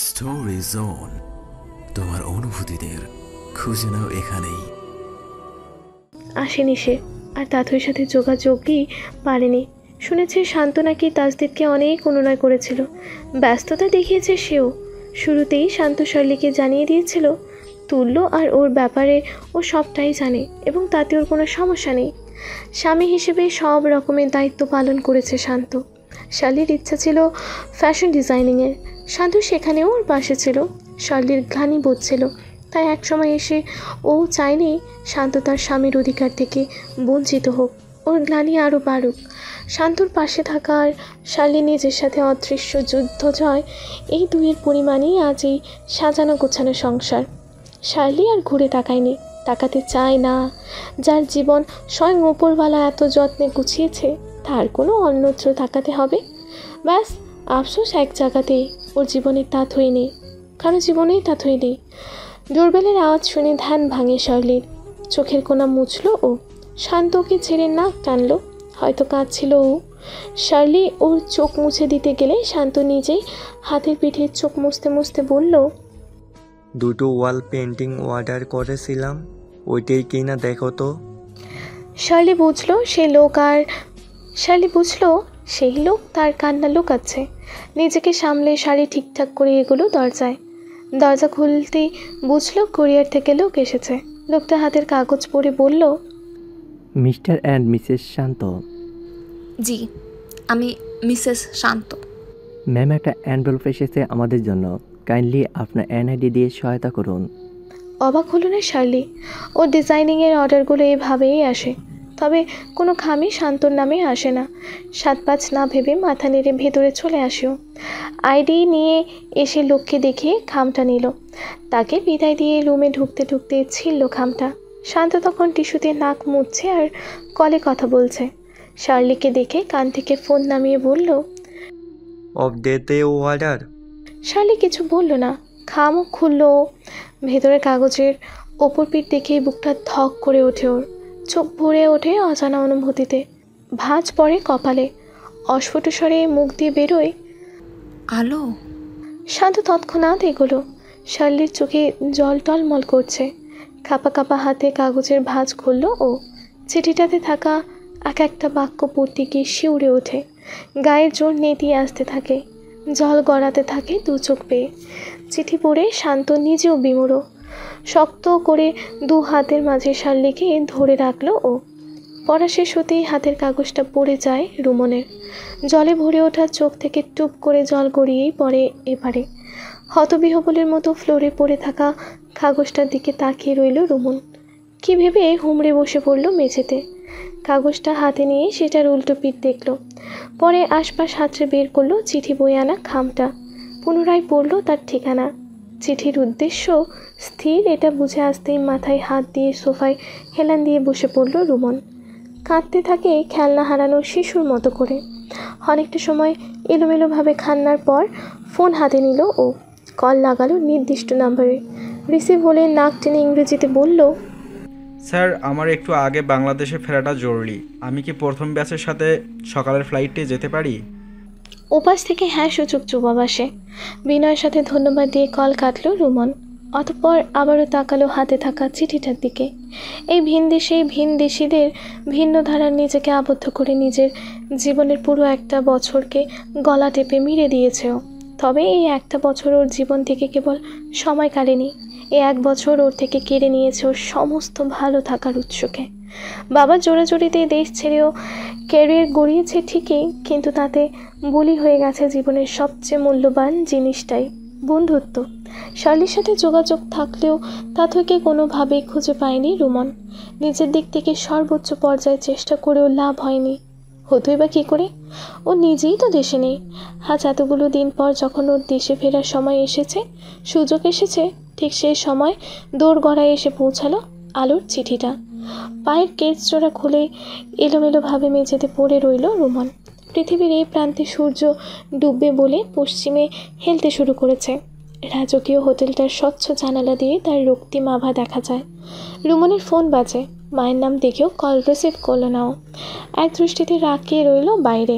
Story zone, তোমার অনুভূতিদের খুঁজে নাও এখানেই। আসেনি সে, আর তাথইর সাথে যোগাযোগই পারেনি। শুনেছে শান্ত নাকি তাজদীপকে অনেক অনুনয় করেছিল, ব্যস্ততা দেখিয়েছে সেও। শুরুতেই শান্ত শার্লিকে জানিয়ে দিয়েছিল তুল্য আর ওর ব্যাপারে ও সবটাই জানে এবং তাতে ওর কোনো সমস্যা নেই। স্বামী হিসেবে সব রকমের দায়িত্ব পালন করেছে শান্ত। শার্লির ইচ্ছা ছিল ফ্যাশন ডিজাইনিংয়ের, শান্ত সেখানেও ওর পাশে ছিল। শার্লির গ্লানি বোধ ছিল, তাই একসময় এসে ও চায়নি শান্ত তার স্বামীর অধিকার থেকে বঞ্চিত হোক, ওর গ্লানি আরও বাড়ুক। শান্তর পাশে থাকার শার্লি নিজের সাথে অদৃশ্য যুদ্ধ জয়, এই দুইয়ের পরিমাণই আজ এই সাজানো গোছানো সংসার। শার্লি আর ঘুরে তাকায়নি, তাকাতে চায় না। যার জীবন স্বয়ং ওপরওয়ালা এত যত্নে গুছিয়েছে, তার কোনো অন্যত্র তাকাতে হবে? ব্যাস, আফসোস এক জায়গাতেই, ওর জীবনের তাথই নেই, কারো জীবনেই তাথই নেই। ডোরবেলের আওয়াজ শুনে ধ্যান ভাঙে শার্লির, চোখের কোণা মুছল ও। শান্তকে ছেড়ে নাক টানল, হয়তো কাঁদছিল ও। শার্লি ওর চোখ মুছে দিতে গেলে শান্ত নিজেই হাতের পিঠে চোখ মুছতে মুছতে বলল, দুটো ওয়াল পেন্টিং অর্ডার করেছিলাম, ওইটাই কিনা দেখো তো। শার্লি বুঝলো সেই লোক তার কান্না লুকাচ্ছে। নিজেকে সামলে শাড়ি ঠিকঠাক করে এগুলো দরজায়। দরজা খুলতেই বুঝলো কুরিয়ার থেকে লোক এসেছে। লোকটা হাতের কাগজ পড়ে বলল, মিস্টার অ্যান্ড মিসেস শান্ত। জি, আমি মিসেস শান্ত। ম্যাম, একটা এনভেলপ এসেছে আমাদের জন্য, কাইন্ডলি আপনার এনআইডি দিয়ে সহায়তা করুন। অবাক হলো না শার্লি। ও ডিজাইনিংয়ের অর্ডারগুলো এভাবেই আসে, তবে কোনো খামই শান্তর নামে আসে না। 7-5 না ভেবে মাথা নেড়ে ভেতরে চলে আসেও। আইডি নিয়ে এসে লোককে দেখে খামটা নিল। তাকে বিদায় দিয়ে রুমে ঢুকতে ঢুকতে ছিল খামটা। শান্ত তখন টিস্যুতে নাক মুছছে আর কলে কথা বলছে। শার্লিকে দেখে কান থেকে ফোন নামিয়ে বলল, অফ ডেতে অর্ডার। শার্লি কিছু বলল না, খামও খুলল। ভেতরের কাগজের ওপর পিঠ দেখেই বুকটা ধক করে ওঠে ওর, চোখ ভরে ওঠে অজানা অনুভূতিতে। ভাঁজ পড়ে কপালে, অস্ফুট স্বরে মুখ দিয়ে বেরোয়, আলো। শান্ত তৎক্ষণাৎ এগোলো। শার্লির চোখে জল টলমল করছে। কাঁপা কাঁপা হাতে কাগজের ভাঁজ খুলল ও। চিঠিটাতে থাকা এক একটা বাক্য পড়তে গিয়ে শিউরে ওঠে, গায়ের জোর নেতিয়ে আসতে থাকে, জল গড়াতে থাকে দু চোখ বেয়ে। চিঠি পড়ে শান্ত নিজেও বিমূঢ়। শক্ত করে 2 হাতের মাঝে শার্লিকে ধরে রাখলো ও। পড়া শেষ হতেই হাতের কাগজটা পড়ে যায় রুমনের। জলে ভরে ওঠা চোখ থেকে টুপ করে জল গড়িয়েই পড়ে এপারে। হতবিহবলের মতো ফ্লোরে পড়ে থাকা কাগজটার দিকে তাকিয়ে রইল রুমন। কী ভেবে হুমড়ে বসে পড়ল মেঝেতে। কাগজটা হাতে নিয়ে সেটার উল্টো পিঠ দেখল, পরে আশপাশ হাতড়ে বের করলো চিঠি বয়ে আনা খামটা। পুনরায় পড়ল তার ঠিকানা। চিঠির উদ্দেশ্য স্থির, এটা বুঝে আসতেই মাথায় হাত দিয়ে সোফায় হেলান দিয়ে বসে পড়ল রুমন। কাঁদতে থাকে খেলনা হারানোর শিশুর মতো করে। অনেকটা সময় এলোমেলোভাবে কান্নার পর ফোন হাতে নিল ও। কল লাগালো নির্দিষ্ট নাম্বারে। রিসিভ হলে নাক টেনে ইংরেজিতে বলল, স্যার, আমার একটু আগে বাংলাদেশে ফেরাটা জরুরি। আমি কি প্রথম ব্যাচের সাথে সকালের ফ্লাইটে যেতে পারি? ওপাশ থেকে হ্যাঁ সূচক জবাব আসে। বিনয়ের সাথে ধন্যবাদ দিয়ে কল কাটলো রুমন। অতঃপর আবারও তাকালো হাতে থাকা চিঠিটার দিকে। এই ভিনদেশীদের ভিন্ন ধারার নিজেকে আবদ্ধ করে নিজের জীবনের পুরো একটা বছরকে গলা টেপে মিড়ে দিয়েছেও। তবে এই একটা বছর ওর জীবন থেকে কেবল সময় কাটেনি, এই 1 বছর ওর থেকে কেড়ে নিয়েছে ওর সমস্ত ভালো থাকার উৎসকে। বাবা জোরাজোরিতে দেশ ছেড়েও ক্যারিয়ার গড়িয়েছে ঠিকই, কিন্তু তাতে বলি হয়ে গেছে জীবনের সবচেয়ে মূল্যবান জিনিসটাই, বন্ধুত্ব। শার্লির সাথে যোগাযোগ থাকলেও তা থেকে কোনোভাবেই খুঁজে পায়নি রুমন। নিজের দিক থেকে সর্বোচ্চ পর্যায়ে চেষ্টা করেও লাভ হয়নি। হতোই বা কী করে? ও নিজেই তো দেশে নেই। আজ এতগুলো দিন পর যখন ওর দেশে ফেরার সময় এসেছে, সুযোগ এসেছে, ঠিক সেই সময় দোরগড়ায় এসে পৌঁছালো আলোর চিঠিটা। পায়ের কেস জোড়া খুলে এলোমেলোভাবে মেঝেতে পড়ে রইল রুমন। পৃথিবীর এই প্রান্তে সূর্য ডুববে বলে পশ্চিমে হেলতে শুরু করেছে। রাজকীয় হোটেলটার স্বচ্ছ জানালা দিয়ে তার রক্তিম আভা দেখা যায়। রুমনের ফোন বাজে। মায়ের নাম দেখেও কল রিসিভ করলো না ও। এক দৃষ্টিতে রাখিয়ে রইল বাইরে।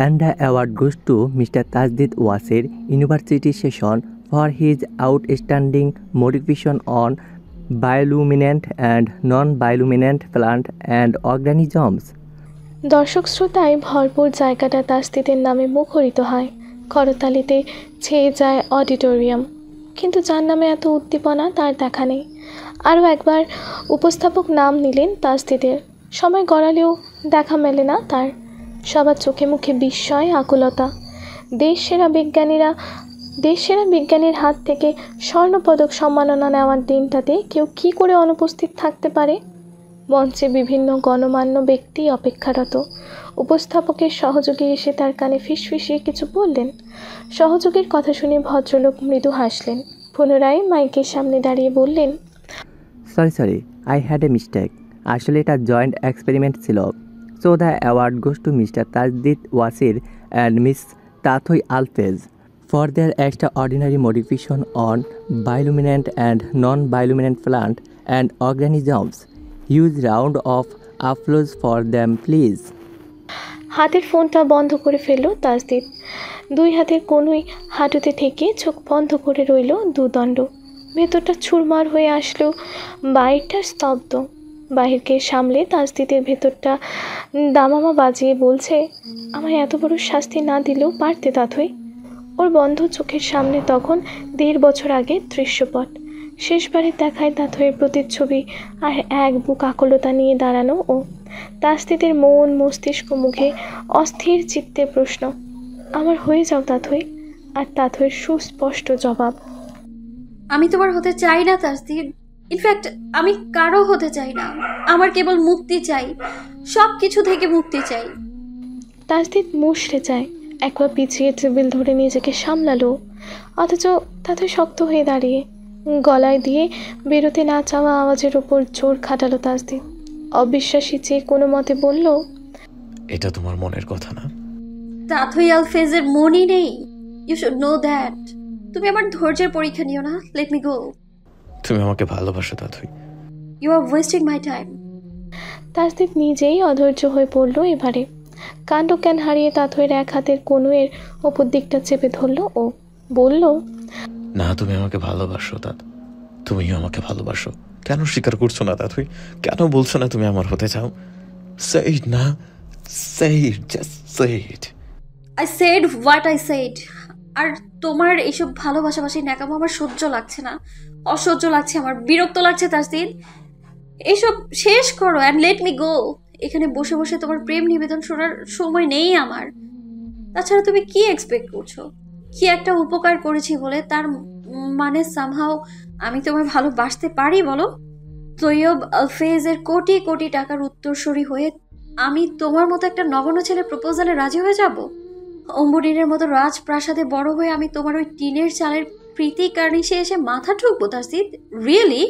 and the award goes to Mr. Tajdid Wasir, University Session, for his outstanding modification on bioluminescent and non-bioluminescent plant and organisms. দর্শক শ্রোতায় ভরপুর জায়গাটা তাসদিদের নামে মুখরিত হয়। করতালিতে ছেয়ে যায় অডিটোরিয়াম। কিন্তু যার নামে এত উদ্দীপনা তার দেখা নেই। আরও একবার উপস্থাপক নাম নিলেন তাসদিদের। সময় গড়ালেও দেখা মেলে না তার। সবার চোখে মুখে বিস্ময়, আকুলতা। দেশ সেরা বিজ্ঞানীর হাত থেকে স্বর্ণপদক সম্মাননা নেওয়ার দিনটাতে কেউ কী করে অনুপস্থিত থাকতে পারে? মঞ্চে বিভিন্ন গণ্যমান্য ব্যক্তি অপেক্ষারত। উপস্থাপকের সহযোগী এসে তার কানে ফিসফিসিয়ে কিছু বললেন। সহযোগীর কথা শুনে ভদ্রলোক মৃদু হাসলেন। পুনরায় মাইকের সামনে দাঁড়িয়ে বললেন, sorry, I had a mistake. আসলে এটা জয়েন্ট এক্সপেরিমেন্ট ছিল। So the award goes to mister Tazdid Wasir and miss Tathoi Alfez for their extraordinary modification on bioluminescent and non-bioluminescent plant and organisms. Huge round of applause for them, please. হাতের ফোনটা বন্ধ করে ফেলল তাসদিদ। দুই হাতের কোনোই হাঁটুতে থেকে চোখ বন্ধ করে রইল দুদণ্ড। ভেতরটা ছুরমার হয়ে আসলো, বাইরটা স্তব্ধ। বাহিরকে সামলে তাসদিদের ভেতরটা দামামা বাজিয়ে বলছে, আমায় এত বড় শাস্তি না দিলেও পারতে তাথই। ওর বন্ধ চোখের সামনে তখন 1.5 বছর আগের দৃশ্যপট। শেষবারের দেখায় তাথইয়ের প্রতিচ্ছবি আর এক বুক আকুলতা নিয়ে দাঁড়ানো ও। তাসদিদের মন মস্তিষ্ক মুখে অস্থির চিত্তের প্রশ্ন, আমার হয়ে যাও তাথই। আর তাথইয়ের সুস্পষ্ট জবাব, আমি তোমার হতে চাই না তাসদিদ। ইনফ্যাক্ট আমি কারো হতে চাই না। আমার কেবল মুক্তি চাই, সব কিছু থেকে মুক্তি চাই। তাসদিদ মুষড়ে যায়। একবার পিছিয়ে টেবিল ধরে নিজেকে সামলালো, অথচ তাথই শক্ত হয়ে দাঁড়িয়ে। গলায় দিয়ে বেরোতে না চাওয়া আওয়াজের ওপর জোর খাটালো তাসদিদ। অবিশ্বাসী চেয়ে কোনো মতে বলল, এটা তোমার মনের কথা না? তাথই আলফেজের মনই নেই। You should know that. তুমি আমার ধৈর্যের পরীক্ষা নিও না। Let me go. তুমি আমাকে ভালোবাসো Tathoi. You are wasting my time. Tasdid নিজেই অধৈর্য হয়ে পড়ল এবারে। কাণ্ডজ্ঞান হারিয়ে তাথইয়ের এক হাতের কনুয়ের ওপর দিকটা চেপে ধরল ও বলল, না, তুমি আমাকে ভালোবাসো তাত, তুমিও আমাকে ভালোবাসো। কেন স্বীকার করছো না তাথই? কেন বলছো না তুমি আমার হতে চাও? সে ইট না, say it, just say it. I said what I said. আর তোমার এইসব ভালোবাসাবাসি ন্যাকামো আমার সহ্য লাগছে না, অসহ্য লাগছে, আমার বিরক্ত লাগছে তাসদিদ। এইসব শেষ করো অ্যান্ড লেট মি গো। এখানে বসে বসে তোমার প্রেম নিবেদন শোনার সময় নেই আমার। তাছাড়া তুমি কি এক্সপেক্ট করছো? কি একটা উপকার করেছি বলে তার মানে সামহাও আমি তোমায় ভালোবাসতে পারি বলো? তৈয়ব আলফেজের কোটি কোটি টাকার উত্তরসূরি হয়ে আমি তোমার মতো একটা নগণ্য ছেলে প্রপোজালে রাজি হয়ে যাব? অম্বরীনের মতো রাজপ্রাসাদে বড় হয়ে আমি তোমার ওই টিনের চালের প্রীতি কার্নিশে এসে মাথা ঠুকবো তাসদিদ? রিয়েলি?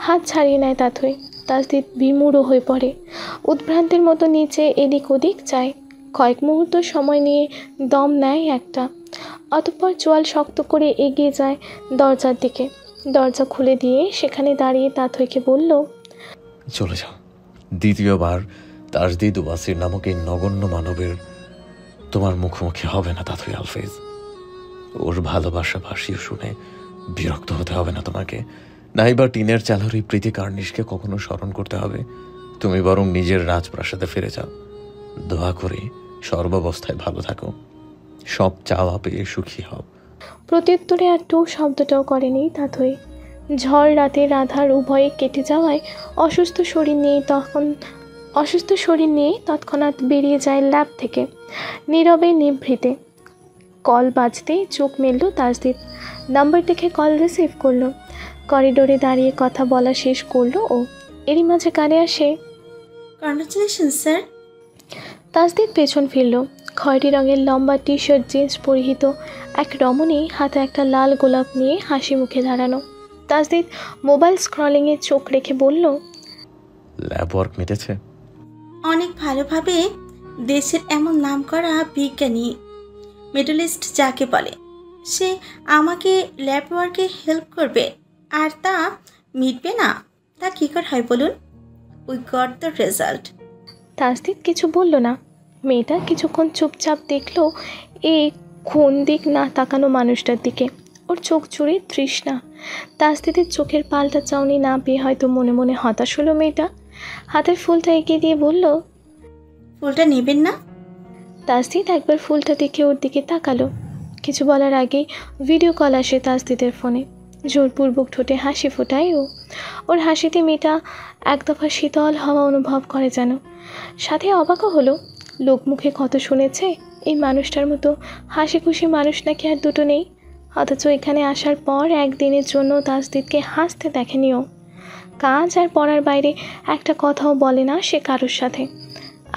হাত ছাড়িয়ে নেয় তাথই। তাসদিদ বিমূঢ় হয়ে পড়ে। উদ্ভ্রান্তের মতো নিচে এদিক ওদিক যায়। কয়েক মুহূর্ত সময় নিয়ে দম নেয় একটা। অতঃপর চোয়াল শক্ত করে এগিয়ে যায় দরজার দিকে। দরজা খুলে দিয়ে সেখানে দাঁড়িয়ে তাথইকে বলল, চলে যাও। দ্বিতীয়বার তাজদিদ ওয়াসির নামক এই নগণ্য মানবের তোমার মুখোমুখি হবে না তাথই আলফেজ। ওর ভালোবাসা ভাসিয়ে শুনে বিরক্ত হতে হবে না তোমাকে, নাইবা টিনের চালের এই প্রীতি কার্নিশকে কখনো স্মরণ করতে হবে। তুমি বরং নিজের রাজপ্রাসাদে ফিরে যাও। দোয়া করি সর্বাবস্থায় ভালো থাকো, সব চাওয়া পেয়ে সুখী হও। প্রত্যুত্তরে আর টু শব্দটাও করেনি তাথই। ঝড় রাতের আধার উভয়ে কেটে যাওয়ায় অসুস্থ শরীর নিয়ে তৎক্ষণাৎ বেরিয়ে যায় ল্যাব থেকে, নীরবে নিভৃতে। কল বাজতেই চোখ মেলল তাসদিদ। নাম্বার দেখে কল রিসিভ করলো। করিডোরে দাঁড়িয়ে কথা বলা শেষ করলো ও। এরই মাঝে কানে আসে, কংগ্রাচুলেশন স্যার। তাসদিদ পেছন ফিরল। খয়েরি রঙের লম্বা টি শার্ট জিন্স পরিহিত এক রমণী হাতে একটা লাল গোলাপ নিয়ে হাসি মুখে দাঁড়ানো। তাসদিদ মোবাইল স্ক্রলিংয়ে চোখ রেখে বলল, ল্যাব ওয়ার্ক মিটেছে? অনেক ভালোভাবে দেশের এমন নামকরা বিজ্ঞানী, মেডেলিস্ট যাকে বলে, সে আমাকে ল্যাব ওয়ার্কে হেল্প করবে আর তা মিটবে না, তা কী করে হয় বলুন? We got the result. Tasdid কিছু বলল না। মেয়েটা কিছুক্ষণ চুপচাপ দেখলো এই কোন দিক না তাকানো মানুষটার দিকে। ওর চোখ জুড়ে তৃষ্ণা। তাসদিদের চোখের পাল্টা চাউনি না পেয়ে হয়তো মনে মনে হতাশ হলো মেয়েটা। হাতের ফুলটা এগিয়ে দিয়ে বলল, ফুলটা নেবেন না? তাসদিদ একবার ফুলটা দেখে ওর দিকে তাকালো। কিছু বলার আগেই ভিডিও কল আসে তাসদিদের ফোনে। জোরপূর্বক ঠোঁটে হাসি ফোটায় ও। ওর হাসিতে মেয়েটা এক দফা শীতল হাওয়া অনুভব করে যেন। সাথে অবাকও হলো, লোকমুখে কত শুনেছে এই মানুষটার মতো হাসি খুশি মানুষ নাকি আর দুটো নেই। অথচ এখানে আসার পর একদিনের জন্য তাসদিদকে হাসতে দেখেনিও। কাজ আর পড়ার বাইরে একটা কথাও বলে না সে কারোর সাথে।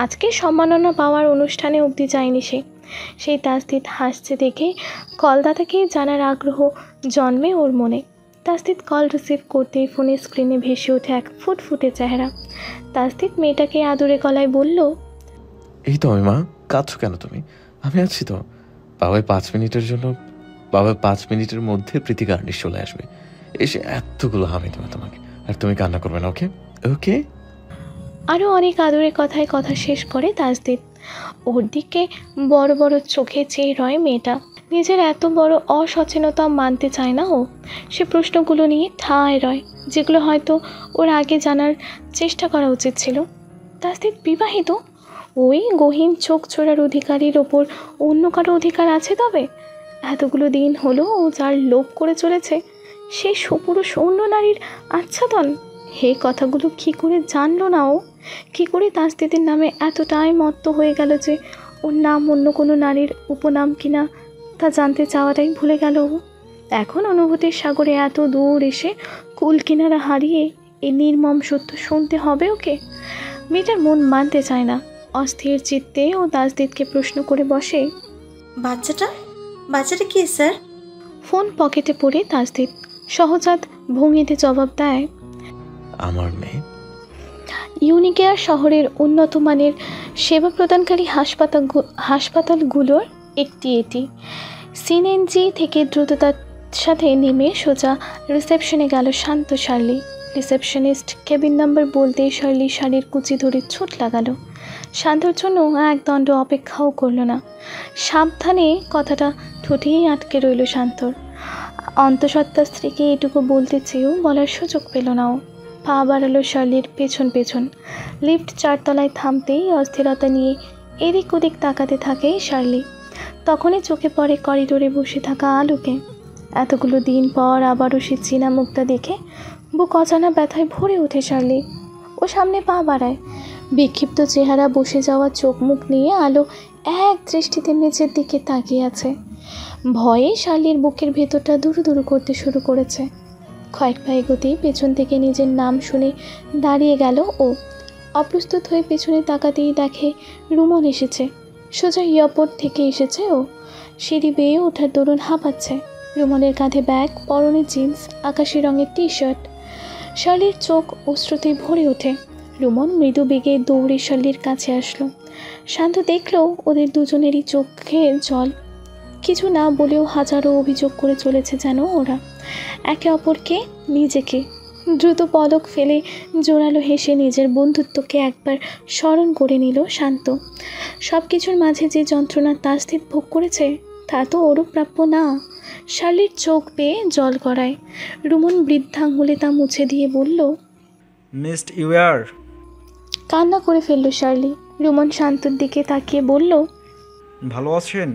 আজকে সম্মাননা পাওয়ার অনুষ্ঠানে অবধি যায়নি সে। সেই তাসদিদ হাসছে দেখে কলদাতাকে জানার আগ্রহ জন্মে ওর মনে। তাসদিদ কল রিসিভ করতেই ফোনের স্ক্রিনে ভেসে ওঠে এক ফুটফুটে চেহারা। তাসদিদ মেয়েটাকে আদুরে গলায় বলল, এই তো আমি মা, কাঁদছো কেন তুমি? আমি আছি তো। বাবাই 5 মিনিটের জন্য, বাবা 5 মিনিটের মধ্যে প্রীতি গার্নিশ চলে আসবে, এসে এতগুলো হামি দেবে তোমাকে, আর তুমি কান্না করবে না। ওকে ওকে। আরও অনেক আদুরে কথায় কথা শেষ করে তাসদিদ। ওর দিকে বড় বড় চোখে চেয়ে রয় মেয়েটা। নিজের এত বড় অসচেতনতা মানতে চায় না ও। সে প্রশ্নগুলো নিয়ে ঠায় রয়, যেগুলো হয়তো ওর আগে জানার চেষ্টা করা উচিত ছিল। তাসদিদ বিবাহিত? ওই গহীন চোখ চোরার অধিকারীর ওপর অন্য কারো অধিকার আছে? তবে এতগুলো দিন হলো ও যার লোভ করে চলেছে সে সুপুরুষ অন্য নারীর আচ্ছাদন। হে কথাগুলো কী করে জানলো না ও? কী করে তাসদিদের নামে এতটাই মত্ত হয়ে গেল যে ওর নাম অন্য কোনো নারীর উপনাম কিনা তা জানতে চাওয়াটাই ভুলে গেল ও। এখন অনুভূতির সাগরে এত দূর এসে কুল কিনারা হারিয়ে এই নির্মম সত্য শুনতে হবে ওকে। মেয়েটার মন মানতে চায় না। অস্থির চিত্তে ও তাসদিদকে প্রশ্ন করে বসে, বাচ্চাটা কি স্যার? ফোন পকেটে পড়ে তাসদিদ সহজাত ভঙ্গিতে জবাব দেয়, আমার মেয়ে। ইউনিকেয়ার শহরের উন্নত মানের সেবা প্রদানকারী হাসপাতালগুলোর একটি এটি। সিএনজি থেকে দ্রুততার সাথে নেমে সোজা রিসেপশনে গেল শান্ত শার্লি। রিসেপশনিস্ট কেবিন নাম্বার বলতেই শার্লি শাড়ির কুচি ধরে ছুট লাগালো। শান্তর জন্য এক দণ্ড অপেক্ষাও করলো না। সাবধানে কথাটা ঠোঁটেই আটকে রইল শান্তর। অন্তঃসত্ত্বা স্ত্রীকে এটুকু বলতে চেয়েও বলার সুযোগ পেল না ও। পা বাড়ালো শার্লির পেছন পেছন। লিফট 4 তলায় থামতেই অস্থিরতা নিয়ে এদিক ওদিক তাকাতে থাকে শার্লি। তখনই চোখে পড়ে করিডোরে বসে থাকা আলোকে। এতগুলো দিন পর আবারও সে চীনা মুখটা দেখে বুক অজানা ব্যথায় ভরে ওঠে শার্লি। ও সামনে পা বাড়ায়। বিক্ষিপ্ত চেহারা, বসে যাওয়া চোখ মুখ নিয়ে আলো এক দৃষ্টিতে মেঝের দিকে তাকিয়ে আছে। ভয়ে শার্লির বুকের ভেতরটা দুরু দুরু করতে শুরু করেছে। কয়েক পা এগোতেই পেছন থেকে নিজের নাম শুনে দাঁড়িয়ে গেল ও। অপ্রস্তুত হয়ে পেছনে তাকাতেই দেখে রুমন এসেছে। সোজা এয়ারপোর্ট থেকে এসেছে ও। সিঁড়ি বেয়ে ওঠার দরুন হাঁপাচ্ছে। রুমনের কাঁধে ব্যাগ, পরনে জিন্স, আকাশি রঙের টি-শার্ট। শার্লির চোখ অশ্রুতে ভরে ওঠে। রুমন মৃদু বেগে দৌড়ে শার্লির কাছে আসলো। শান্ত দেখল ওদের দুজনেরই চোখে জল। কিছু না বলেও হাজারো অভিযোগ করে চলেছে যেন ওরা একে অপরকে, নিজেকে। দ্রুত পলক ফেলে জোরালো হেসে নিজের বন্ধুত্বকে একবার স্মরণ করে নিল শান্ত। সব কিছুর মাঝে যে যন্ত্রণা তাসদিদ ভোগ করেছে তা তো ওরও প্রাপ্য না। শার্লির চোখ পেয়ে জল গড়ায়। রুমন বৃদ্ধাঙ্গুলে তা মুছে দিয়ে বলল, মিসড ইউয়ার। কান্না করে ফেলল শার্লি। রুমন শান্তর দিকে তাকিয়ে বলল, ভালো আছেন?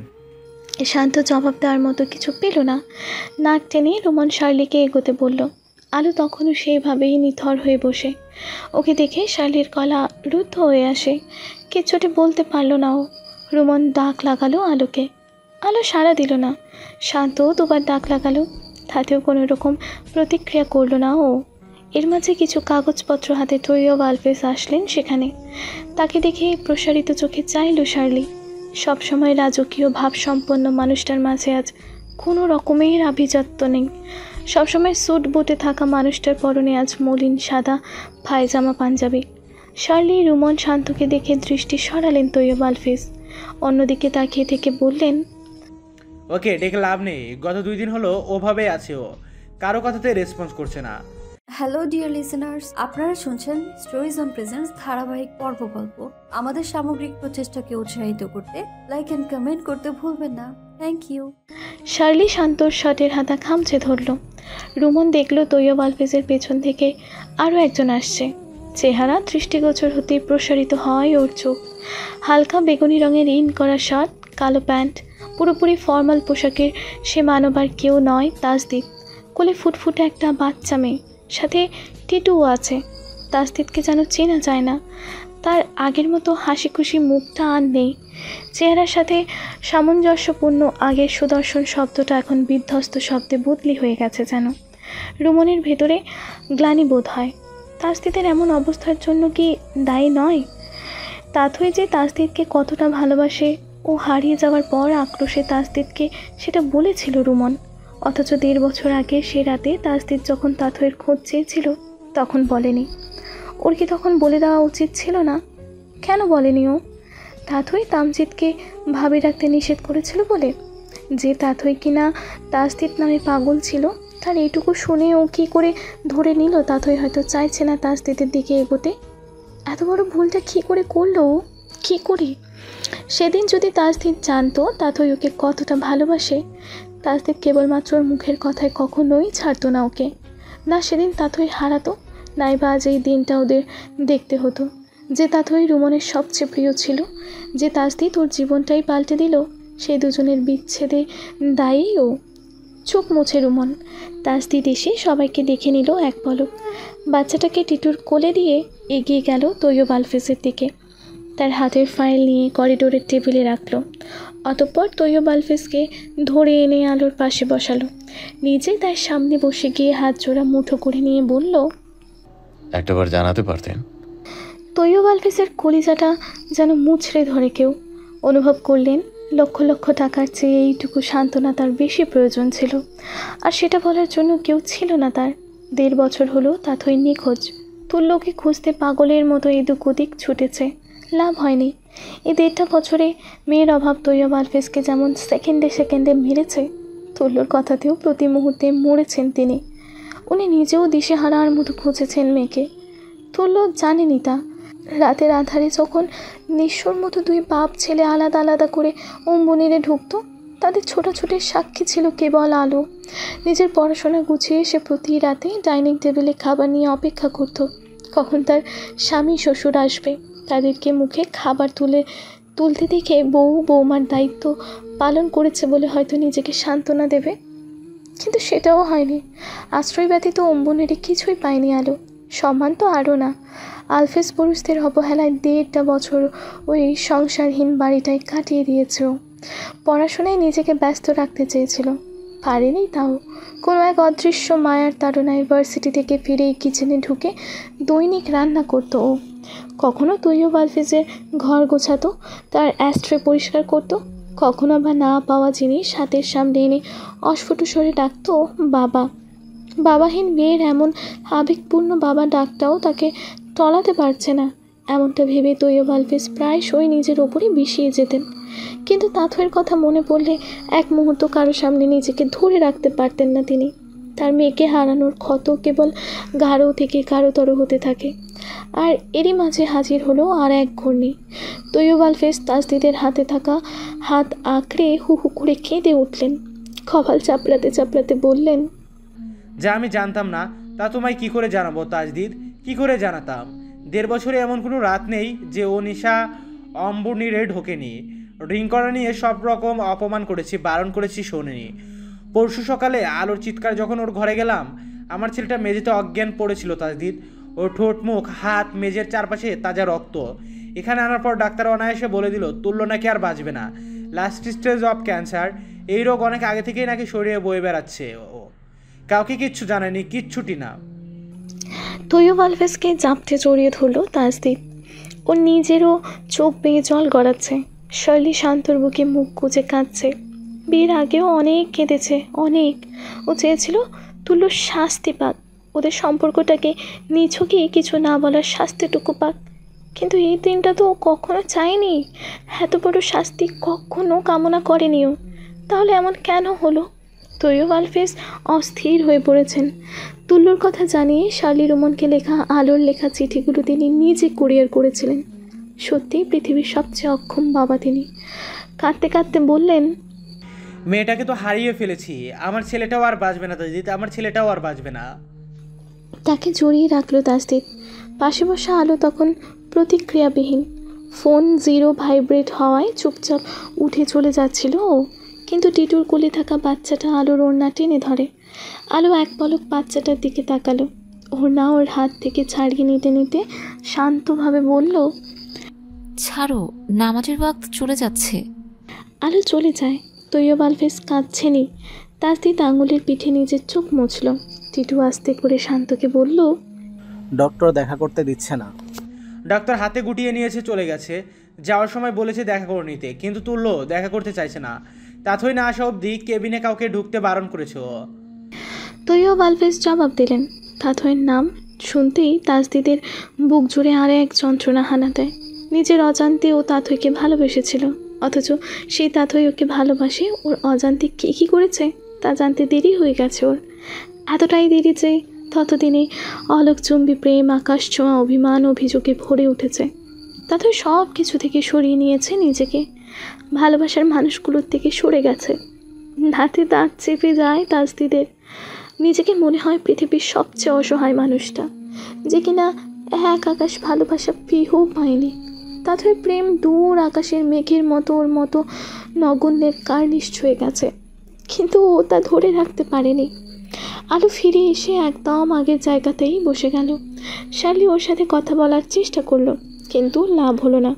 শান্ত জবাব দেওয়ার মতো কিছু পেল না। নাক টেনে রুমন শার্লিকে এগোতে বলল। আলো তখনও সেইভাবেই নিথর হয়ে বসে। ওকে দেখে শার্লির গলা রুদ্ধ হয়ে আসে। কিচ্ছুটি বলতে পারল না ও। রুমন ডাক লাগালো আলোকে। আলো সাড়া দিল না। শান্তও দুবার ডাক লাগালো, তাতেও কোনো রকম প্রতিক্রিয়া করল না ও। এর মাঝে কিছু কাগজপত্র হাতে তৈয়ব আলফেজ আসলেন সেখানে। তাকে দেখে প্রসারিত চোখে চাইল শার্লি। সবসময় রাজকীয় ভাবসম্পন্ন মানুষটার মাঝে আজ কোনো রকমের আভিজাত্য নেই। সবসময় স্যুট বুটে থাকা মানুষটার পরনে আজ মলিন সাদা পায়জামা পাঞ্জাবি। শার্লি রুমন শান্তকে দেখে দৃষ্টি সরালেন তৈয়ব আলফেজ। অন্যদিকে তাকিয়ে থেকে বললেন, ওকে ডেকে লাভ নেই, গত 2 দিন হলো ওভাবেই আছে ও, কারো কথাতে রেসপন্স করছে না। হ্যালো ডিয়ার লিসেনার্স, আপনারা শুনছেন স্টোরিজ অন প্রেজেন্স ধারাবাহিক পর্ব গল্প। আমাদের সামগ্রিক প্রচেষ্টাকে উৎসাহিত করতে লাইক অ্যান্ড কমেন্ট করতে ভুলবেন না। Thank you. শার্লি শান্তর শার্টের হাতা খামচে ধরল। রুমন দেখল তৈয়ব আলফেজের পেছন থেকে আরও একজন আসছে। চেহারা দৃষ্টিগোচর হতেই প্রসারিত হয় ওর চোখ। হালকা বেগুনি রঙের ইন করা শার্ট, কালো প্যান্ট, পুরোপুরি ফর্মাল পোশাকের সে মানবার কেউ নয় তাসদিদ। কোলে ফুটফুটে একটা বাচ্চা মেয়ে, সাথে টিটুও আছে। তাসদিদকে যেন চেনা যায় না। তার আগের মতো হাসি খুশি মুখটা আর নেই। চেহারার সাথে সামঞ্জস্যপূর্ণ আগের সুদর্শন শব্দটা এখন বিধ্বস্ত শব্দে বদলি হয়ে গেছে যেন। রুমনের ভেতরে গ্লানি বোধ হয়। তাসদিদের এমন অবস্থার জন্য কি দায়ী নয়? তাথই যে তাসদিদকে কতটা ভালোবাসে ও হারিয়ে যাওয়ার পর আক্রোশে তাসদিদকে সেটা বলেছিল রুমন। অথচ 1.5 বছর আগে সে রাতে তাসদিদ যখন তাথইয়ের খোঁজ চেয়েছিল তখন বলেনি। ওর কি তখন বলে দেওয়া উচিত ছিল না? কেন বলেনি ও? তাথই তামজিদকে ভাবি রাখতে নিষেধ করেছিল বলে? যে তাথই কিনা তাসদিদ নামে পাগল ছিল, তার এইটুকু শুনে ও কী করে ধরে নিল তাথই হয়তো চাইছে না তাসদিদের দিকে এগোতে? এত বড় ভুলটা কী করে করলো ও? কী করে? সেদিন যদি তাসদিদ জানতো তাথই ওকে কতটা ভালোবাসে, তাসদিদ কেবলমাত্র ওর মুখের কথায় কখনোই ছাড়তো না ওকে। না সেদিন তাথই হারাতো, নাইবা আজ এই দিনটা ওদের দেখতে হতো। যে তাথই রুমনের সবচেয়ে প্রিয় ছিল, যে তাসদিদ ওর জীবনটাই পাল্টে দিল, সেই দুজনের বিচ্ছেদে দায়ী ও। চোখ মুছে রুমন। তাসদিদ এসে সবাইকে দেখে নিল এক পলক। বাচ্চাটাকে টিটুর কোলে দিয়ে এগিয়ে গেল তৈয়ব আলফেজের দিকে। তার হাতের ফাইল নিয়ে করিডোরের টেবিলে রাখল। অতঃপর তৈয়ব আলফেজকে ধরে এনে আলোর পাশে বসালো। নিজে তার সামনে বসে গিয়ে হাত জোড়া মুঠো করে নিয়ে বলল, একটাবার জানাতে পারতেন। তৈয়ব আলফেজের কলিজাটা যেন মুচড়ে ধরে কেউ। অনুভব করলেন লক্ষ লক্ষ টাকার চেয়ে এইটুকু সান্ত্বনা তার বেশি প্রয়োজন ছিল, আর সেটা বলার জন্য কেউ ছিল না তার। 1.5 বছর হলো তাথই নিখোঁজ। তুল্যকে খুঁজতে পাগলের মতো এদিক ওদিক ছুটেছে, লাভ হয়নি। এই 1.5টা বছরে মেয়ের অভাব তৈয়ব আলফেজকে যেমন সেকেন্ডে সেকেন্ডে মেরেছে, তুল্যর কথাতেও প্রতি মুহূর্তে মরেছেন তিনি। উনি নিজেও দিশেহারার মতো খুঁজেছেন মেয়েকে। তুল্য জানেনি তা। রাতের আধারে যখন নিঃস্বর মতো 2 বাপ ছেলে আলাদা আলাদা করে অম্বুনিরে ঢুকত, তাদের ছোটাছুটির সাক্ষী ছিল কেবল আলো। নিজের পড়াশোনা গুছিয়ে সে প্রতি রাতে ডাইনিং টেবিলে খাবার নিয়ে অপেক্ষা করত কখন তার স্বামী শ্বশুর আসবে। তাদেরকে মুখে খাবার তুলতে দেখে বউ বৌমার দায়িত্ব পালন করেছে বলে হয়তো নিজেকে সান্ত্বনা দেবে, কিন্তু সেটাও হয়নি। আশ্রয় ব্যতীত অম্বুনিরে কিছুই পায়নি আলো। সম্মান তো আরও না। আলফেজ পুরুষদের অবহেলায় 1.5টা বছর ওই সংসারহীন বাড়িটায় কাটিয়ে দিয়েছে। পড়াশোনায় নিজেকে ব্যস্ত রাখতে চেয়েছিল, পারেনি তাও। কোনো এক অদৃশ্য মায়ার তাড়নায় ভার্সিটি থেকে ফিরে কিচেনে ঢুকে দৈনিক রান্না করত ও। কখনো তৈয়ব আলফেজের ঘর গোছাতো, তার অ্যাস্ট্রে পরিষ্কার করত, কখনো বা না পাওয়া জিনিস হাতের সামনে এনে অস্ফুট স্বরে ডাকতো বাবা। বাবাহীন মেয়ের এমন আবেগপূর্ণ বাবা ডাকটাও তাকে টলাতে পারছে না, এমনটা ভেবে তৈয়ব আলফেজ প্রায়শই নিজের ওপরই বিষিয়ে যেতেন। কিন্তু তাথইয়ের কথা মনে পড়লে এক মুহূর্ত কারো সামনে নিজেকে ধরে রাখতে পারতেন না তিনি। তার মেয়েকে হারানোর ক্ষত কেবল গাঢ় থেকে গাঢ়তর হতে থাকে। আর এরই মাঝে হাজির হলো আর এক ঘূর্ণি। তৈয়ব আলফেজ তাসদিদের হাতে থাকা হাত আঁকড়ে হু হু করে কেঁদে উঠলেন। কপাল চাপড়াতে চাপড়াতে বললেন, যা আমি জানতাম না তা তোমায় কি করে জানাবো তাজদিদ, কি করে জানাতাম? 1.5 বছরে এমন কোনো রাত নেই যে ও নিশা অম্বুনিরে ঢোকেনি। ড্রিঙ্ক করা নিয়ে সব রকম অপমান করেছি, বারণ করেছি, শোনেনি। পরশু সকালে আলোর চিৎকার যখন ওর ঘরে গেলাম, আমার ছেলেটা মেঝেতে অজ্ঞান পড়েছিল তাজদিদ। ওর ঠোঁট মুখ হাত মেঝের চারপাশে তাজা রক্ত। এখানে আনার পর ডাক্তার অনায়াসে বলে দিল তুল্য নাকি আর বাঁচবে না, লাস্ট স্টেজ অফ ক্যান্সার। এই রোগ অনেক আগে থেকেই নাকি শরীরে বয়ে বেড়াচ্ছে। ও কাউকে কিচ্ছু জানায়নি, কিচ্ছুটি না। তৈয়ব আলফেজকে জাপটে জড়িয়ে ধরল তাসদিদ। ও নিজেরও চোখ বেয়ে জল গড়াচ্ছে। শার্লি শান্তর বুকে মুখ গুজে কাঁদছে। বিয়ের আগেও অনেক কেঁদেছে, অনেক। ও চেয়েছিল তুল্য শাস্তি পাক, ওদের সম্পর্কটাকে নিছকই কিছু না বলার শাস্তিটুকু পাক। কিন্তু এই দিনটা তো ও কখনো চায়নি, এত বড় শাস্তি কখনো কামনা করেনিও। তাহলে এমন কেন হলো? তৈয়ব আলফেজ অস্থির হয়ে পড়েছেন। তুল্যর কথা জানিয়ে শার্লি রুমনকে লেখা আলোর লেখা চিঠিগুলো তিনি নিজে কুরিয়ার করেছিলেন। সত্যিই পৃথিবীর সবচেয়ে অক্ষম বাবা তিনি। কাঁদতে কাঁদতে বললেন, মেয়েটাকে তো হারিয়ে ফেলেছি, আমার ছেলেটাও আর বাঁচবে না তাজদিদ, আমার ছেলেটাও আর বাঁচবে না। তাকে জড়িয়ে রাখলো তাজদিদ। পাশে বসা আলো তখন প্রতিক্রিয়াবিহীন। ফোন জিরো ভাইব্রেট হওয়ায় চুপচাপ উঠে চলে যাচ্ছিল ও। কিন্তু টিটুর কোলে থাকা বাচ্চাটা আলোর ওড়না টেনে ধরে। আলো এক পলক বাচ্চাটার দিকে তাকালো। ওড়না ওর হাত থেকে ছাড়িয়ে নিতে নিতে শান্তভাবে বলল, ছাড়ো, নামাজের ওয়াক্ত চলে যাচ্ছে। আলো চলে যায়। তৈয়ব আলফেজ কাঁদছেনি। তাজদিদ আঙুলের পিঠে নিজের চোখ মুছল। টিটু আস্তে করে শান্তকে বলল, ডক্টর দেখা করতে দিচ্ছে না। ডাক্তার হাতে গুটিয়ে নিয়েছে, চলে গেছে। যাওয়ার সময় বলেছে দেখা করে নিতে, কিন্তু তুল্য দেখা করতে চাইছে না। তাথই না আসা অবধি কেবিনে কাউকে ঢুকতে বারণ করেছে ও। তৈয়ব আলফেজ জবাব দিলেন। তাথইয়ের নাম শুনতেই তাজদিদের বুক জুড়ে আর এক যন্ত্রণা হানা দেয়। নিজের অজান্তে ও তাথইকে ভালোবেসেছিল, অথচ সেই তাথই ওকে ভালোবাসে। ওর অজান্তে কে কী করেছে তা জানতে দেরি হয়ে গেছে ওর। এতটাই দেরি যে ততদিনে অলোকচুম্বী প্রেম, আকাশ ছোঁয়া অভিমান, অভিযোগে ভরে উঠেছে। তাথই সব কিছু থেকে সরিয়ে নিয়েছে নিজেকে, ভালোবাসার মানুষগুলোর থেকে সরে গেছে। দাঁতে দাঁত চেপে যায় তাজদিদের। নিজেকে মনে হয় পৃথিবীর সবচেয়ে অসহায় মানুষটা, যে কিনা এক আকাশ ভালোবাসা পেয়েও পায়নি। তাথই প্রেম দূর আকাশের মেঘের মতো ওর মতো নগণ্যের কার্নিশ ছুঁয়ে গেছে, কিন্তু ও তা ধরে রাখতে পারেনি। আলো ফিরে এসে একদম আগের জায়গাতেই বসে গেল। শার্লি ওর সাথে কথা বলার চেষ্টা করলো, কিন্তু লাভ হলো না।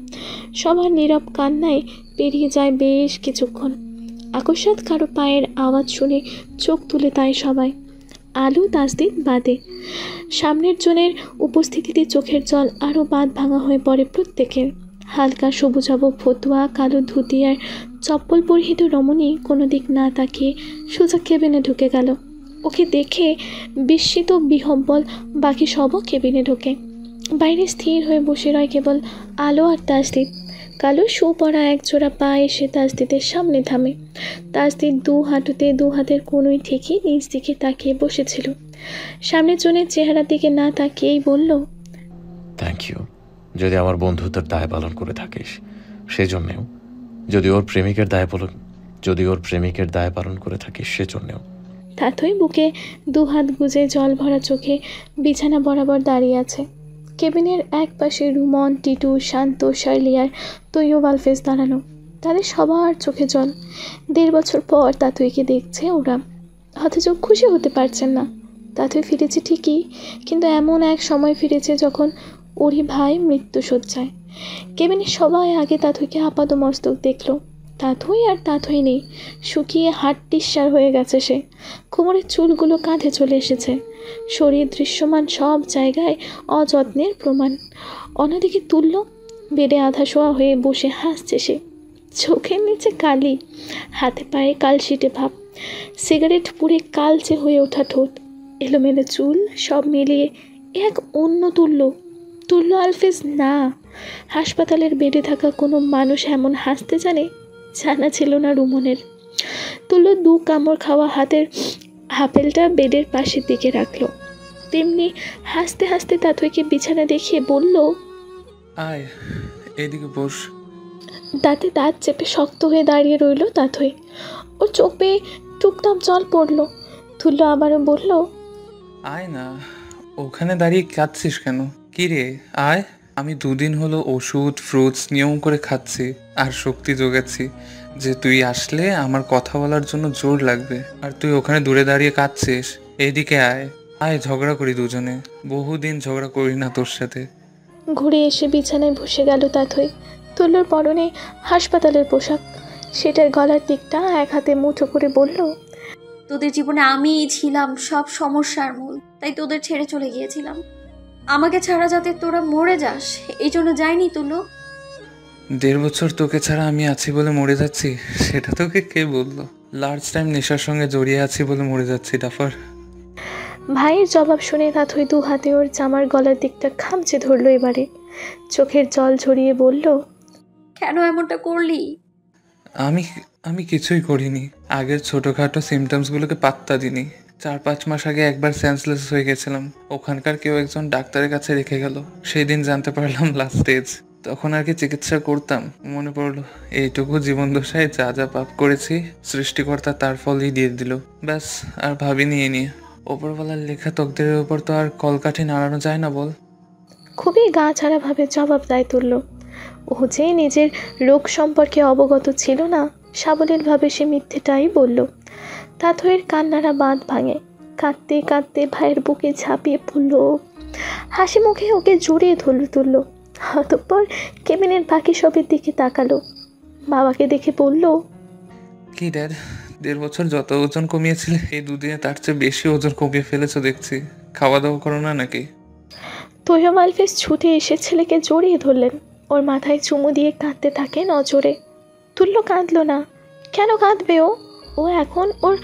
সবার নীরব কান্নায় পেরিয়ে যায় বেশ কিছুক্ষণ। আকস্মাৎ কারো পায়ের আওয়াজ শুনে চোখ তুলে তাই সবাই, আলো তাজদিদ বাদে। সামনের জনের উপস্থিতিতে চোখের জল আরও বাঁধ ভাঙা হয়ে পড়ে প্রত্যেকের। হালকা সবুজাভ ফতুয়া, কালো ধুতি আর চপ্পল পরিহিত রমণী কোনো দিক না তাকিয়ে সোজা কেবিনে ঢুকে গেল। ওকে দেখে বিস্মিত বিহব্বল বাকি সবও কেবিনে ঢোকে। বাইরে স্থির হয়ে বসে রয় কেবল আলো আর তাজদিদ। কালো শু পড়া একজোড়া পা এসে তাজদিদের সামনে থামে। তাজদিদ দু হাঁটুতে দু হাতের কোনোই ঠিকই নিজ দিকে তাকিয়ে বসেছিল। সামনের জনের চেহারার দিকে না তাকিয়েই বলল, থ্যাংক ইউ। যদি আমার বন্ধুত্বের দায় পালন করে থাকিস সেজন্যেও, যদি ওর প্রেমিকের দায় পালন করে থাকিস সেজন্যেও। তাথই বুকে দু হাত গুজে জল ভরা চোখে বিছানা বরাবর দাঁড়িয়ে আছে। কেবিনের এক পাশে রুমন, টিটু, শান্ত, শার্লি আর তৈয়ব আলফেজ দাঁড়ানো। তাদের সবার চোখে জল। 1.5 বছর পর তাথইকে দেখছে ওরা, অথচ খুশি হতে পারছেন না। তাথই ফিরেছে ঠিকই, কিন্তু এমন এক সময় ফিরেছে যখন ওরই ভাই মৃত্যুশয্যায়। কেবিনের সবাই আগে তাথইকে আপাদমস্তক দেখল। তাথই আর তাথই নেই, শুকিয়ে হাড়টিসার হয়ে গেছে সে। কোমরের চুলগুলো কাঁধে চলে এসেছে। শরীর দৃশ্যমান সব জায়গায় অযত্নের প্রমাণ। অন্যদিকে তুল্য বেডে আধা শোয়া হয়ে বসে হাসছে সে। চোখের নিচে কালি, হাতে পায়ে কালশিটে ভাব, সিগারেট পুড়ে কালচে হয়ে ওঠা ঠোঁট, এলোমেলো চুল, সব মিলিয়ে এক অন্য তুল্য আলফেজ না। হাসপাতালের বেডে থাকা কোনো মানুষ এমন হাসতে জানা ছিল না রুমনের। তুল্য 2 কামড় খাওয়া হাতের আপেলটা বেডের পাশের দিকে রাখলো। তেমনি হাসতে হাসতে তাথইকে বিছানা দেখিয়ে বলল, আয় এদিকে বস। দাঁতে দাঁত চেপে শক্ত হয়ে দাঁড়িয়ে রইল তাথই। ওর চোখ বেয়ে টুপটাপ জল পড়ল। তুল্য আবারও বলল, আয় না, ওখানে দাঁড়িয়ে কাঁদছিস কেন? কি রে, আয়। আমি 2 দিন হলো ওষুধ ফ্রুটস নিয়ম করে খাচ্ছি আর শক্তি জোগাচ্ছি যে তুই আসলে আমার কথা বলার জন্য জোর লাগবে, আর তুই ওখানে দূরে দাঁড়িয়ে কাঁদছিস। এইদিকে আয়, আয় ঝগড়া করি দুজনে। বহুদিন ঝগড়া করি না তোর সাথে। ঘুরে এসে বিছানায় বসে গেল তাথই। তুল্যর পরনে হাসপাতালের পোশাক, সেটার গলার দিকটা এক হাতে মুঠো করে বলল, তোদের জীবনে আমিই ছিলাম সব সমস্যার মূল, তাই তোদের ছেড়ে চলে গিয়েছিলাম। আমাকে ছাড়া যাতে তোরা মরে যাস এই জন্য যাইনি তুলো। 1.5 বছর তোকে ছাড়া আমি আছি বলে মরে যাচ্ছি, সেটা তোকে কে বললো? লার্জ টাইম নেশার সঙ্গে জড়িয়ে আছি বলে মরে যাচ্ছি ডাফার। ভাইয়ের জবাব শুনে তাথই 2 হাতে ওর জামার গলার দিকটা খামচে ধরলো। এবারে চোখের জল ঝরিয়ে বলল, কেন এমনটা করলি? আমি কিছুই করিনি। আগের ছোটোখাটো সিমটমসগুলোকে পাত্তা দিনি। 4-5 মাস আগে একবার সেন্সলেস হয়ে গেছিলাম। ওখানকার কেউ একজন ডাক্তারের কাছে রেখে গেল। সেই দিন জানতে পারলাম লাস্ট স্টেজ। তখন আর কি চিকিৎসা করতাম, মনে পড়লো এইটুকু জীবন দশায় যা যা পাপ করেছি সৃষ্টিকর্তা তার ফলই দিয়ে দিল। ব্যাস, আর ভাবিনি এ নিয়ে। ওপরওয়ালার লেখা তকদিরের উপর তো আর কলকাঠি নাড়ানো যায় না বল। খুবই গা ছাড়াভাবে জবাব দেয় তুল্য। ও যে নিজের রোগ সম্পর্কে অবগত ছিল না, সাবলীলভাবে সে মিথ্যেটাই বলল। তাথইয়ের কান্নারা বাঁধ ভাঙে। কাঁদতে কাঁদতে ভাইয়ের বুকে ঝাঁপিয়ে পড়ল। হাসি মুখে ওকে জড়িয়ে ধরল তুল্য। অতঃপর কেবিনের বাকি সবের দিকে তাকালো। বাবাকে দেখে বলল, কি ড্যাড, 1.5 বছর যত ওজন কমিয়েছিলে এই দুদিনে তার চেয়ে বেশি ওজন কমিয়ে ফেলেছো দেখছি। খাওয়া দাওয়া করো না নাকি? তৈয়ব আলফেজ ছুটে এসে ছেলেকে জড়িয়ে ধরলেন। ওর মাথায় চুমু দিয়ে কাঁদতে থাকে নজরে। তুল্য কাঁদল না। কেন কাঁদবে ও? ও এখন ওর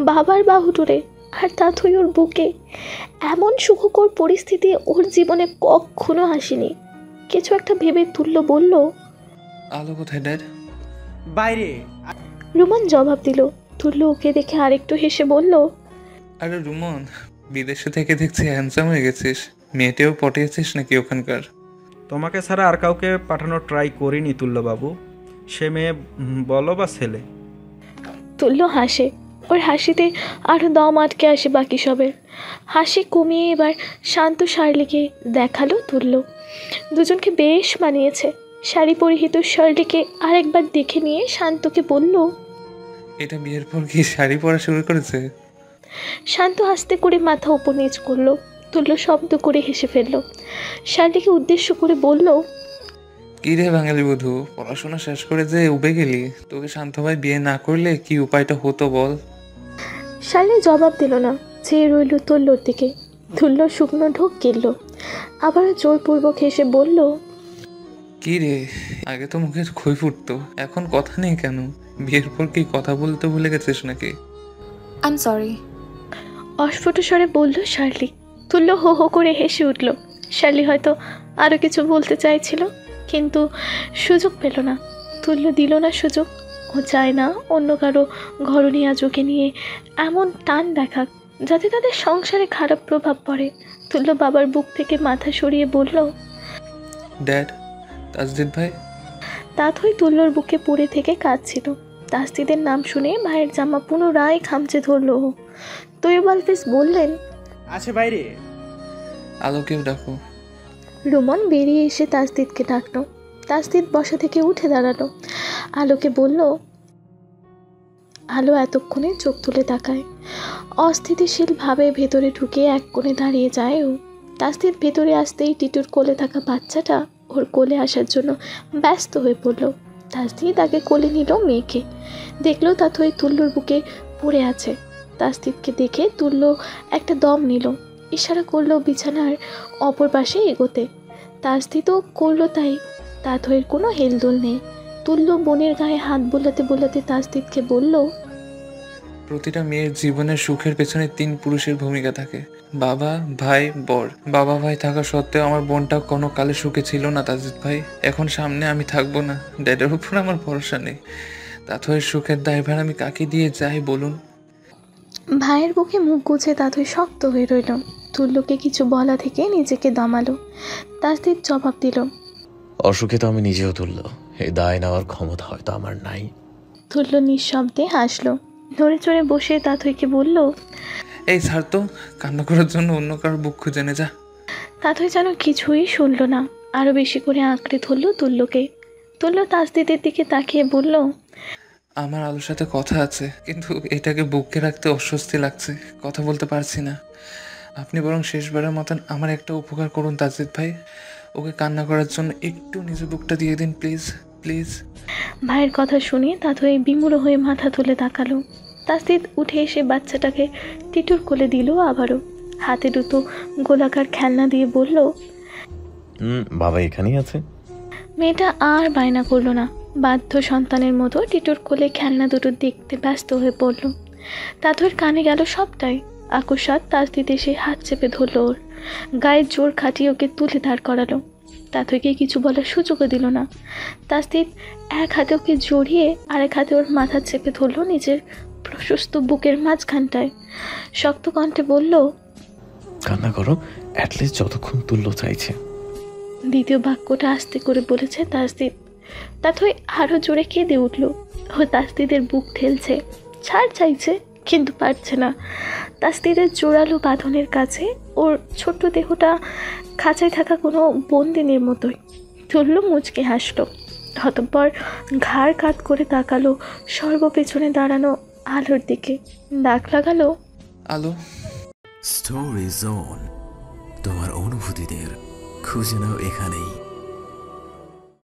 বাবার বাহুডোরে, আর তাথই ওর বুকে। এমন সুখকর পরিস্থিতি ওর জীবনে কখনো আসেনি। কিছু একটা ভেবে তুল্য বলল, আলো কোথায় ড্যাড? বাইরে। রুমন জবাব দিল। তুল্য ওকে দেখে আরেকটু হেসে বলল, আরে রুমন, বিদেশে থেকে দেখছি হ্যান্ডসাম হয়ে গেছিস। মেয়েটেও পটিয়েছিস নাকি ওখানকার? তোমাকে ছাড়া আর কাউকে পাঠানোর ট্রাই করিনি তুল্যবাবু। সে মেয়ে বলো বা ছেলে। তুল্য হাসে। ওর হাসিতে আরও দম আটকে আসে বাকি সবের। হাসি কমিয়ে এবার শান্ত শার্লিকে দেখালো তুল্য। দুজনকে বেশ মানিয়েছে। শাড়ি পরিহিত শার্লিকে আরেকবার দেখে নিয়ে শান্তকে বলল, এটা বিয়ের পর কি শাড়ি পরা শুরু করেছে? শান্ত আস্তে করে মাথা উপর নিচ করলো। তুল্য শব্দ করে হেসে ফেলল। শার্লিকে উদ্দেশ্য করে বলল, কি রে বাঙালি বধূ, পড়াশোনা শেষ করে যে উবে গেলি? তোকে শান্ত ভাই বিয়ে না করলে কি উপায়টা হতো বল? শার্লি জবাব দিল না, চেয়ে রইল তুল্যর দিকে। তুল্য শুকনো ঢোক গিলল। আবারও জোরপূর্বক হেসে বলল, কি রে, আগে তো মুখে খই ফুটতো, এখন কথা নেই কেন? বিয়ের পর কি কথা বলতে ভুলে গেছিস নাকি? I am sorry. অস্ফুট স্বরে বলল শার্লি। তুল্য হো হো করে হেসে উঠল। শার্লি হয়তো আরও কিছু বলতে চাইছিল, কিন্তু সুযোগ পেল না। তুল্য দিল না সুযোগ। ও চায় না অন্য কারো ঘরণীয়া চোখে নিয়ে এমন টান দেখাক যাতে তাদের সংসারে খারাপ প্রভাব পড়ে। তুল্য বাবার বুক থেকে মাথা সরিয়ে বলল, ড্যাড, তাজদিদ ভাই। তাথই তুল্যর বুকে পড়ে থেকে কাঁদছিল। তাসদিদের নাম শুনে ভাইয়ের জামা পুনরায় খামচে ধরল ও। তৈয়ব আলফেজ বললেন, আছে বাইরে। আলোকেও ডাকো। রুমন বেরিয়ে এসে তাসদিদকে ডাকলো। তাসদিদ বসা থেকে উঠে দাঁড়ালো। আলোকে বলল। আলো এতক্ষণে চোখ তুলে তাকায়। অস্থিতিশীলভাবে ভেতরে ঢুকে এক কোণে দাঁড়িয়ে যায় ও। তাসদিদ ভেতরে আসতেই টিটুর কোলে থাকা বাচ্চাটা ওর কোলে আসার জন্য ব্যস্ত হয়ে পড়ল। তাসদিদ আগে কোলে নিল মেয়েকে। দেখলো তাথই তুল্যর বুকে পড়ে আছে। তাসদিদকে দেখে তুল্য একটা দম নিল। ইশারা করলো বিছানার অপর পাশে এগোতে। তাসদিদও করলো তাই। তাথইয়ের কোনো হেলদোল নেই। তুল্য বোনের গায়ে হাত বোলাতে বোলাতে তাসদিদকে বলল, প্রতিটা মেয়ের জীবনের সুখের পেছনে 3 পুরুষের ভূমিকা থাকে, বাবা, ভাই, বর। বাবা ভাই থাকা সত্ত্বেও আমার বোনটা কোনো কালে সুখে ছিল না তাজদিদ ভাই। এখন সামনে আমি থাকবো না, ড্যাডের উপর আমার ভরসা নেই। তাথইয়ের সুখের দায়ভার আমি কাকে দিয়ে যাই বলুন? ভাইয়ের বুকে মুখ গুছে তাথই শক্ত হয়ে রইল। তুল্যকে কিছু বলা থেকে নিজেকে দমালো। তাসদিদ জবাব দিল, অসুখে তো আমি নিজেও তুলল, এই দায় নেওয়ার ক্ষমতা হয়তো আমার নাই। তুল্য নিঃশব্দে হাসলো। নড়ে চড়ে বসে তাথইকে বলল, এই ছাড় তো, কান্না করার জন্য অন্য কারোর বুক খুঁজে নে যা। তাথই যেন কিছুই শুনল না। আরো বেশি করে আঁকড়ে ধরল তুল্যকে। তুল্য তাসদিদের দিকে তাকিয়ে বলল, আমার আলোর সাথে কথা আছে, কিন্তু এটাকে বুকে রাখতে অস্বস্তি লাগছে, কথা বলতে পারছি না। আপনি বরং শেষবারের মতন আমার একটা উপকার করুন তাজদিদ ভাই, ওকে কান্না করার জন্য একটু নিজের বুকটা দিয়ে দিন প্লিজ, প্লিজ। ভাইয়ের কথা শুনে তাথই বিমূঢ় হয়ে মাথা তুলে তাকালো। তাসদিদ উঠে এসে বাচ্চাটাকে টিটুর কোলে দিল আবারও। হাতে দুটো গোলাকার খেলনা দিয়ে বলল, বাবা এখানেই আছে। মেয়েটা আর বায়না করলো না। বাধ্য সন্তানের মতো টিটুর কোলে খেলনা দুটো দেখতে ব্যস্ত হয়ে পড়ল। তাথইর কানে গেল সবটাই। আকস্মাৎ তাসদিদ এসে হাত চেপে ধরল ওর। গায়ের জোর খাটিয়ে ওকে তুলে দাঁড় করালো। তাথইকে কিছু বলার সুযোগও দিল না। তাসদিদ এক হাতে ওকে জড়িয়ে আরেক হাতে ওর মাথা চেপে ধরলো নিজের প্রশস্ত বুকের মাঝখানটায়। শক্ত কণ্ঠে বলল, কান্না করো, অ্যাটলিস্ট যতক্ষণ তুল্য চাইছে। দ্বিতীয় বাক্যটা আস্তে করে বলেছে তাসদিদ। তাথই আরও জোরে কেঁদে উঠল। ও তাসদিদের বুক ঠেলছে, ছাড় চাইছে কিন্তু পারছে না। তাসদিদের জোরালো বাঁধনের কাছে ওর ছোট্ট দেহটা খাঁচায় থাকা কোনো বন্দিনীর মতোই। তুল্য মুচকে হাসলো, অতঃপর ঘাড় কাত করে তাকালো সর্বপেছনে দাঁড়ানো আলোর দিকে। ডাক লাগালো, আলো। স্টোরি জোন, তোমার অনুভূতিদের খুঁজে নাও এখানেই।